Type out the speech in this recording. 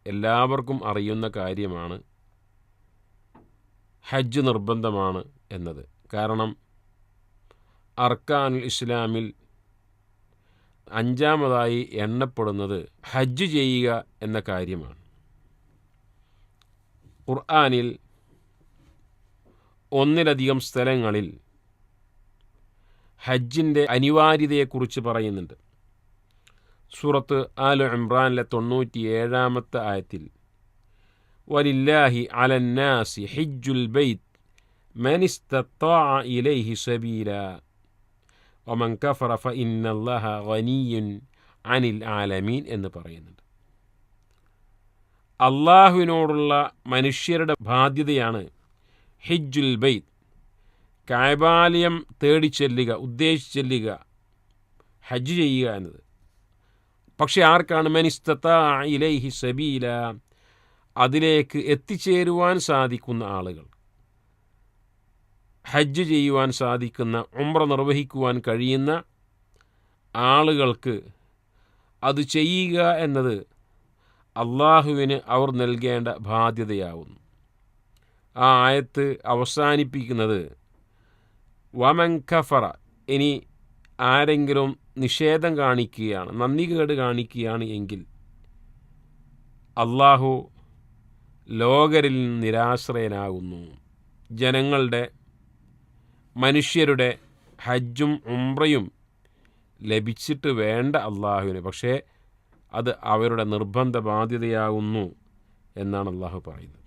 എല്ലാവർക്കും അറിയുന്ന കാര്യമാണ് ഹജ്ജ് നിർബന്ധമാണ് എന്നത്. കാരണം അർക്കാനുൽ ഇസ്ലാമിൽ 5-ാമതായി എണ്ണപ്പെടുന്നത് ഹജ്ജ് ചെയ്യുക എന്ന കാര്യമാണ്. ഖുർആനിൽ 1-ലധികം സ്ഥലങ്ങളിൽ ഹജ്ജിൻ്റെ അനിവാര്യതയെക്കുറിച്ച് പറയുന്നുണ്ട്. സൂറത്ത് ആൽ ഇംറാനിലെ 97-ാമത്തെ ആയത്തിൽ വലില്ലാഹി അലന്നാസി ഹിജ്ജുൽ ബൈത്ത് മൻ ഇസ്തത്താഅ ഇലൈഹി സബീല വമൻ കഫറ ഫഇന്നല്ലാഹ ഗനിയ്യുൻ അനിൽ ആലമീൻ എന്ന് പറയുന്നുണ്ട്. അള്ളാഹുവിനോടുള്ള മനുഷ്യരുടെ ബാധ്യതയാണ് ഹിജ്ജുൽ ബൈത്ത്, കഅബാലയം തേടിച്ചെല്ലുക, ഉദ്ദേശിച്ചെല്ലുക, ഹജ്ജ് ചെയ്യുക എന്നത്. പക്ഷെ ആർക്കാണ്? മൻ ഇസ്തത്താഅ ഇലൈഹി സബീല, അതിലേക്ക് എത്തിച്ചേരുവാൻ സാധിക്കുന്ന ആളുകൾ, ഹജ്ജ് ചെയ്യുവാൻ സാധിക്കുന്ന, ഉംറ നിർവഹിക്കുവാൻ കഴിയുന്ന ആളുകൾക്ക് അത് ചെയ്യുക എന്നത് അള്ളാഹുവിന് അവർ നൽകേണ്ട ബാധ്യതയാവുന്നു. ആ ആയത്ത് അവസാനിപ്പിക്കുന്നത് വമൻ കഫറ, ഇനി ആരെങ്കിലും നിഷേധം കാണിക്കുകയാണ്, നന്ദികേട് കാണിക്കുകയാണ് എങ്കിൽ അള്ളാഹു ലോകരിൽ നിരാശ്രയനാകുന്നു. ജനങ്ങളുടെ, മനുഷ്യരുടെ ഹജ്ജും ഉംറയും ലഭിച്ചിട്ട് വേണ്ട അള്ളാഹുവിന്, പക്ഷേ അത് അവരുടെ നിർബന്ധ ബാധ്യതയാകുന്നു എന്നാണ് അള്ളാഹു പറയുന്നത്.